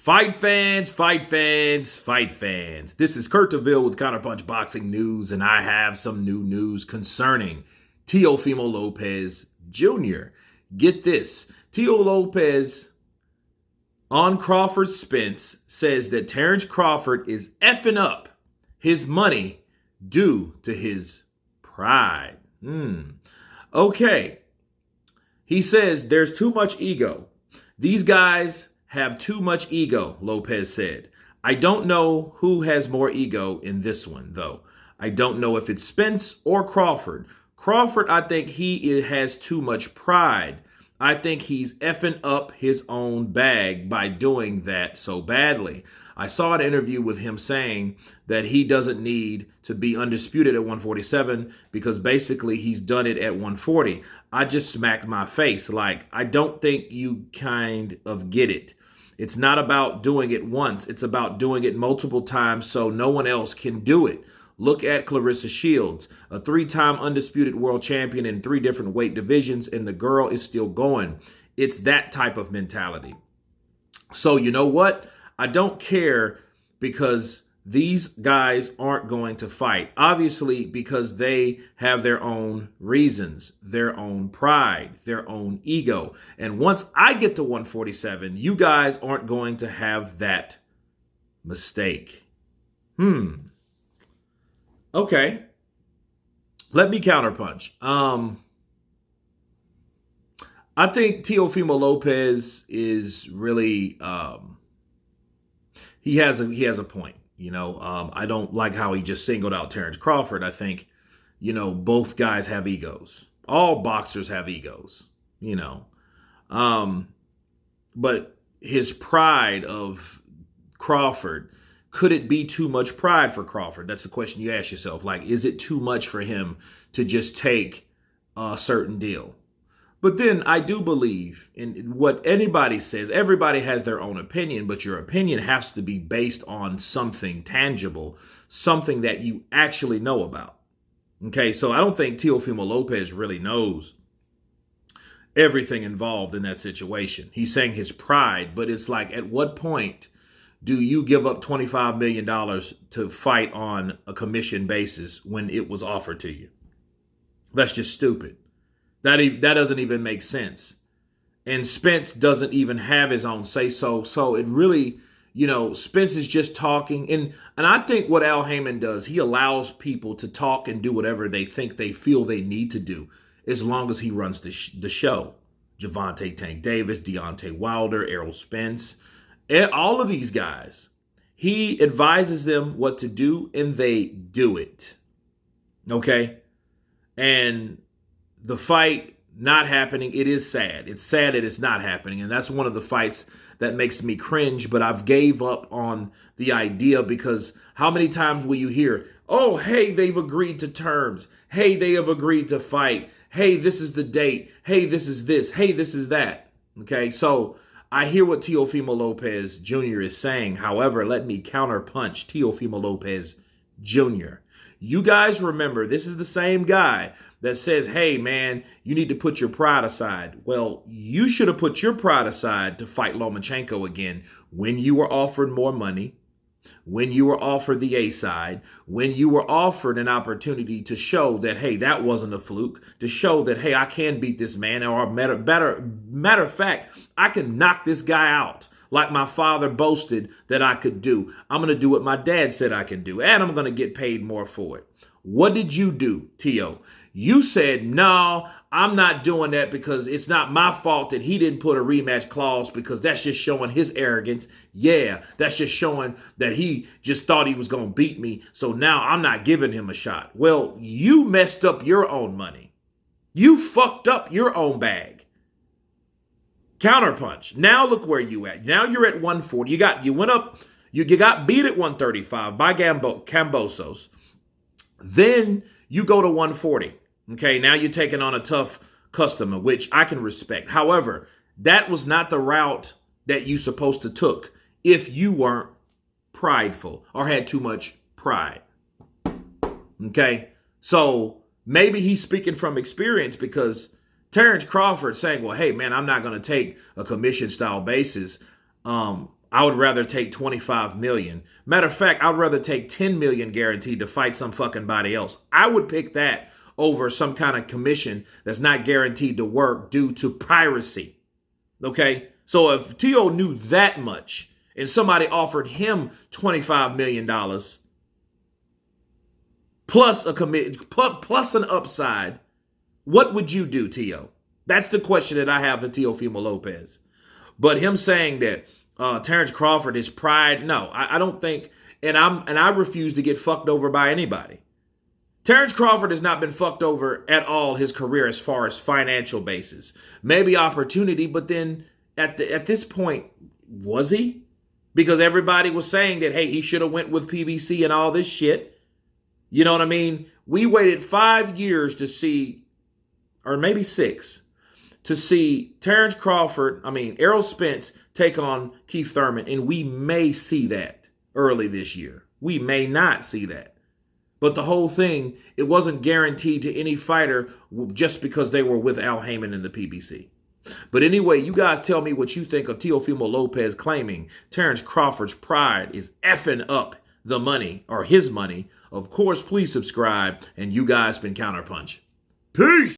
Fight fans, fight fans, fight fans. This is Kurt DeVille with Counterpunch Boxing News, and I have some new news concerning Teofimo Lopez Jr. Get this. Teo Lopez on Crawford'S Spence says that Terence Crawford is effing up his money due to his pride. Okay. He says there's too much ego. These guys have too much ego, Lopez said. I don't know who has more ego in this one, though. I don't know if it's Spence or Crawford. Crawford, I think he has too much pride. I think he's effing up his own bag by doing that so badly. I saw an interview with him saying that he doesn't need to be undisputed at 147 because basically he's done it at 140. I just smacked my face. Like, I don't think you kind of get it. It's not about doing it once. It's about doing it multiple times so no one else can do it. Look at Clarissa Shields, a 3-time undisputed world champion in 3 different weight divisions, and the girl is still going. It's that type of mentality. So you know what? I don't care because these guys aren't going to fight. Obviously, because they have their own reasons, their own pride, their own ego. And once I get to 147, you guys aren't going to have that mistake. Okay. Let me counterpunch. I think Teofimo Lopez is really he has a point. You know, I don't like how he just singled out Terence Crawford. I think, you know, both guys have egos. All boxers have egos, you know. But his pride of Crawford, could it be too much pride for Crawford? That's the question you ask yourself. Like, is it too much for him to just take a certain deal? But then I do believe in what anybody says. Everybody has their own opinion, but your opinion has to be based on something tangible, something that you actually know about. Okay, so I don't think Teofimo Lopez really knows everything involved in that situation. He's saying his pride, but it's like, at what point do you give up $25 million to fight on a commission basis when it was offered to you? That's just stupid. That doesn't even make sense. And Spence doesn't even have his own say-so. So it really, you know, Spence is just talking. And I think what Al Heyman does, he allows people to talk and do whatever they think they feel they need to do, as long as he runs the show. Gervonta Tank Davis, Deontay Wilder, Errol Spence, all of these guys, he advises them what to do and they do it. Okay? And the fight not happening, it is sad. It's sad that it's not happening. And that's one of the fights that makes me cringe. But I've gave up on the idea because how many times will you hear, oh, hey, they've agreed to terms. Hey, they have agreed to fight. Hey, this is the date. Hey, this is this. Hey, this is that. Okay, so I hear what Teofimo Lopez Jr. is saying. However, let me counterpunch Teofimo Lopez Jr. You guys remember, this is the same guy that says, hey, man, you need to put your pride aside. Well, you should have put your pride aside to fight Lomachenko again when you were offered more money, when you were offered the A side, when you were offered an opportunity to show that, hey, that wasn't a fluke, to show that, hey, I can beat this man, or matter of fact, I can knock this guy out like my father boasted that I could do. I'm going to do what my dad said I can do, and I'm going to get paid more for it. What did you do, Teo? You said, no, I'm not doing that because it's not my fault that he didn't put a rematch clause because that's just showing his arrogance. Yeah, that's just showing that he just thought he was going to beat me, so now I'm not giving him a shot. Well, you messed up your own money. You fucked up your own bag. Counterpunch. Now look where you at. Now you're at 140. You went up. You got beat at 135 by Cambosos. Then you go to 140. Okay, now you're taking on a tough customer, which I can respect. However, that was not the route that you supposed to took if you weren't prideful or had too much pride. Okay, so maybe he's speaking from experience because Terence Crawford saying, well, hey, man, I'm not going to take a commission style basis. I would rather take 25 million. Matter of fact, I'd rather take 10 million guaranteed to fight some fucking body else. I would pick that over some kind of commission that's not guaranteed to work due to piracy. Okay? So if Teo knew that much and somebody offered him $25 million plus plus an upside, what would you do, Teo? That's the question that I have for Teofimo Lopez. But him saying that Terence Crawford is pride, no, I don't think, and I refuse to get fucked over by anybody. Terence Crawford has not been fucked over at all his career as far as financial basis. Maybe opportunity, but then at this point, was he? Because everybody was saying that, hey, he should have went with PBC and all this shit. You know what I mean? We waited 5 years to see, or maybe 6, to see Errol Spence take on Keith Thurman, and we may see that early this year. We may not see that. But the whole thing, it wasn't guaranteed to any fighter just because they were with Al Heyman in the PBC. But anyway, you guys tell me what you think of Teofimo Lopez claiming Terence Crawford's pride is effing up the money, or his money. Of course, please subscribe, and you guys been Counterpunch. Peace!